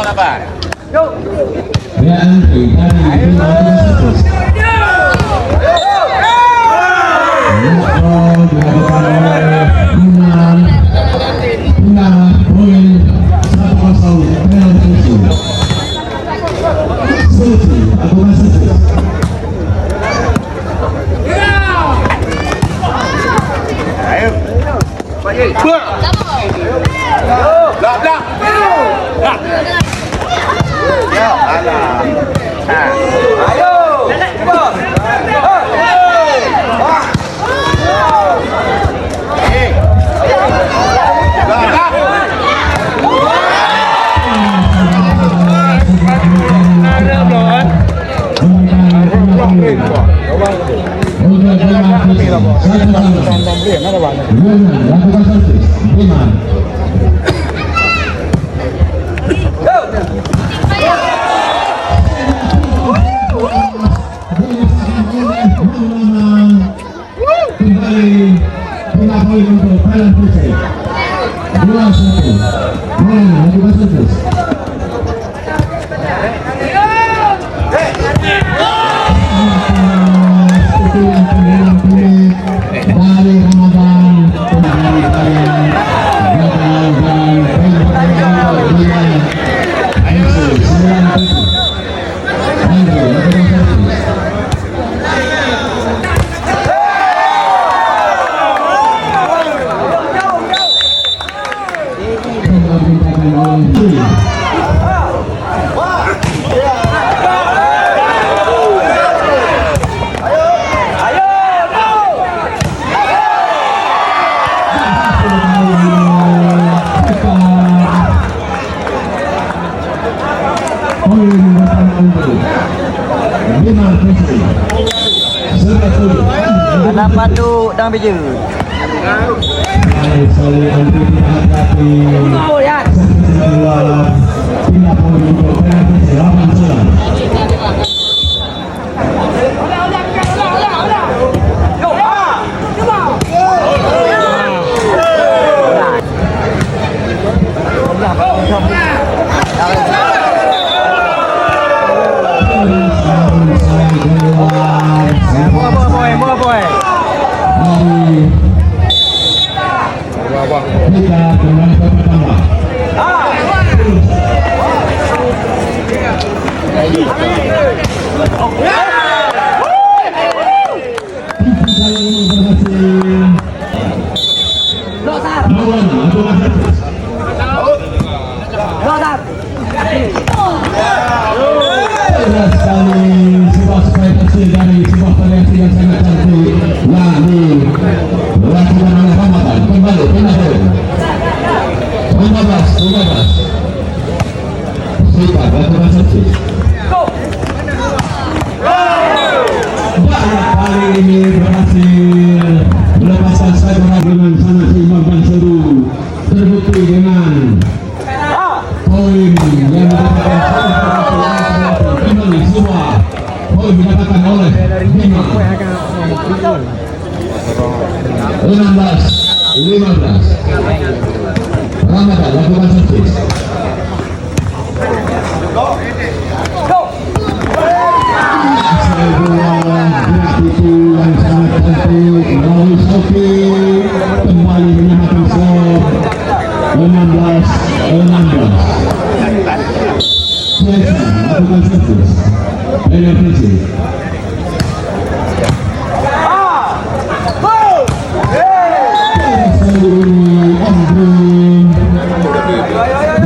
sabar. Anak padu dan biju. Terbukti dengan poin yang didapatkan kembali semua poin didapatkan oleh Bima 16-15. Ramadan lakukan servis. Itu yang sangat penting. Melalui Sofi kembali menyamakan skor 16-16. Jason lakukan servis. Energi.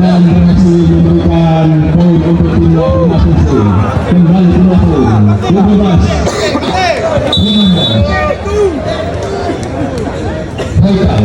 Dan berhasil memberikan poin untuk tim Masuk kembali ke poin 15-16. Haikal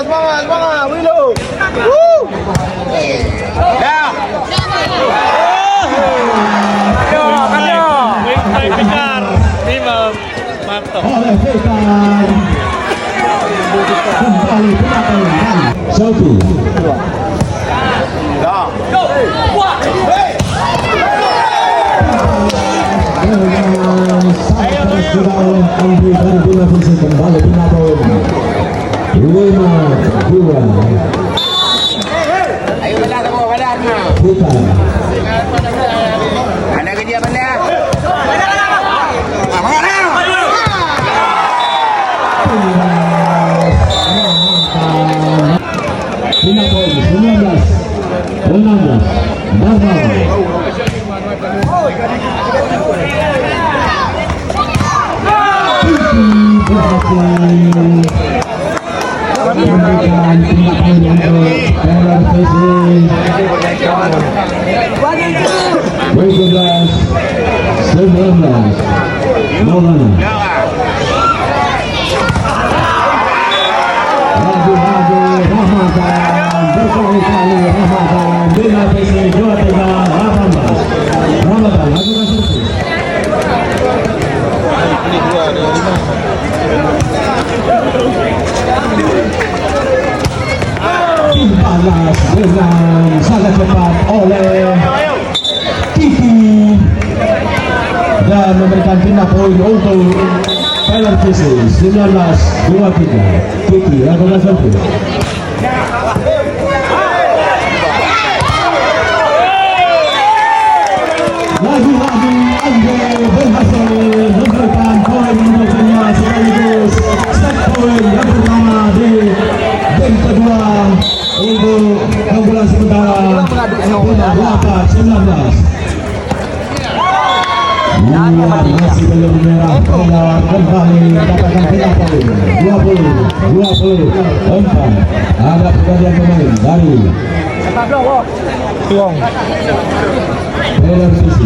Semangat, Willow. Ayo belah semua badan. Ada kerja benda. Dengan sangat cepat oleh Kiki dan memberikan pindah poin untuk Thailand FC 19-23. Kiki lakukan servis. Lagi-lagi Andre berhasil memberikan poin untuk timnya sekaligus set poin yang pertama di game kedua untuk keunggulan sementara 8-19. Masih belum menyerah, kembali dapatkan pindah poin 20-24. Ada pergantian pemain dari Thailand FC.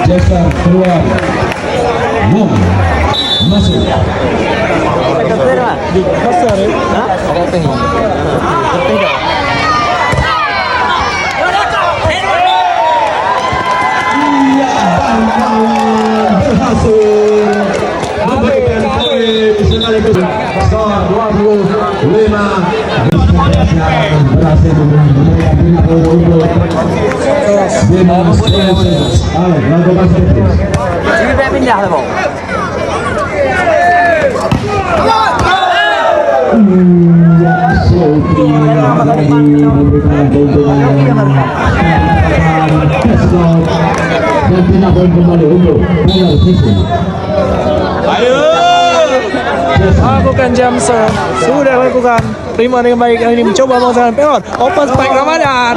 Jester keluar, Long masuk. Berhasil memberikan poin sekaligus skor 25. Berhasil memberikan poin untuk Alex lakukan servis. Ini pindah lah, Bang. Sofi lagi memberikan keuntungan dan pindah poin kembali untuk Thailand FC. Lakukan jam sudah lakukan terima dengan baik. Kali ini mencoba menggunakan peron open spike Ramadan.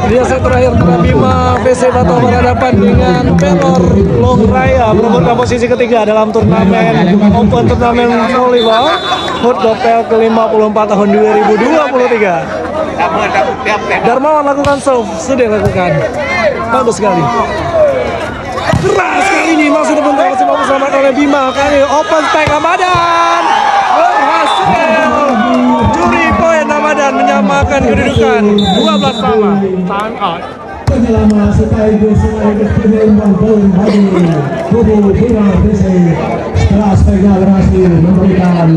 Dia set terakhir Bima VC Batam berhadapan dengan Pelor Long Raya merebutkan posisi ketiga dalam turnamen Open Turnamen Volleyball. HUT Gopel ke-54 tahun 2023. Darmawan lakukan serve, sudah lakukan. Bagus sekali. Keras kali ini masih terbentuk masih mau diselamatkan oleh Bima. Kali open spike Ramadan berhasil. Juri poin Ramadan menyamakan kedudukan 12 sama. Time out. Penyelamat sekaligus penyeimbang poin bagi kubu Bima PC. Setelah speknya berhasil memberikan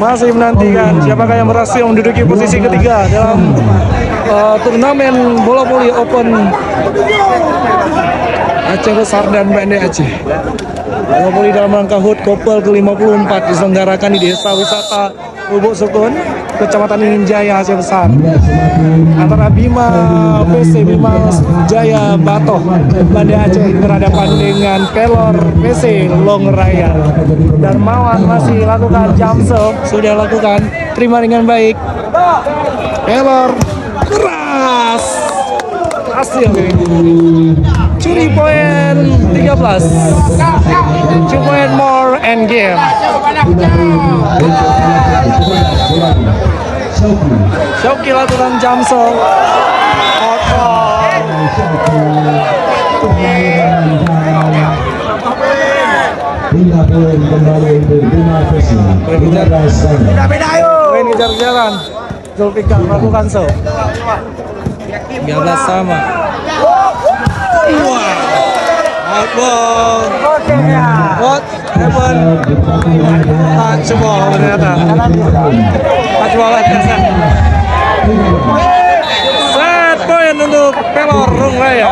Masih menantikan siapakah yang berhasil menduduki posisi ketiga dalam turnamen bola voli Open Aceh Besar dan Pendek Aceh. Bola voli dalam rangka HUT Gopel ke-54 diselenggarakan di Desa Wisata Lubuk Sukun, Kecamatan Ingin Jaya, Aceh Besar. Antara Bima PC Bima Jaya Batoh Banda Aceh berhadapan dengan Pelor PC Long Raya. Darmawan masih lakukan jump serve, sudah lakukan, terima dengan baik. Pelor keras, hasil curi poin 13. 2 point more and game. Shoki lakukan jump serve. Bina poin kembali untuk Bima PC. Poin kejar-kejaran. Zulfikar melakukan serve. 13 sama. Wah. Outball. What happened? Touchball ternyata. Touchball ternyata. Set poin untuk Pelor Long Raya.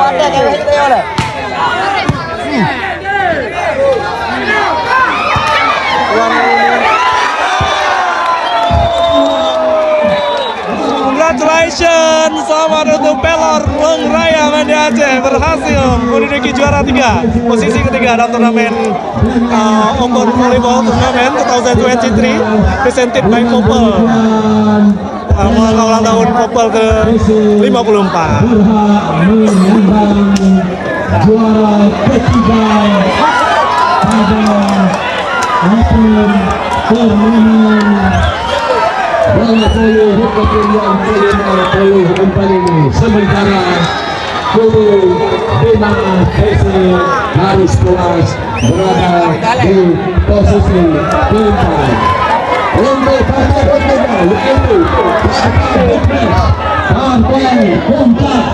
Congratulations, selamat untuk Pelor Long Raya Banda Aceh berhasil menduduki juara 3, posisi ketiga dalam turnamen Open Volleyball Turnamen 2023 presented by Popel. Ulang tahun Popel ke-54. Juara ketiga pada Open Turnamen bola voli yang ini. Sementara kubu Bima PC harus puas berada di posisi keempat. Untuk partai berikutnya yaitu partai Pilpres Partai Kompak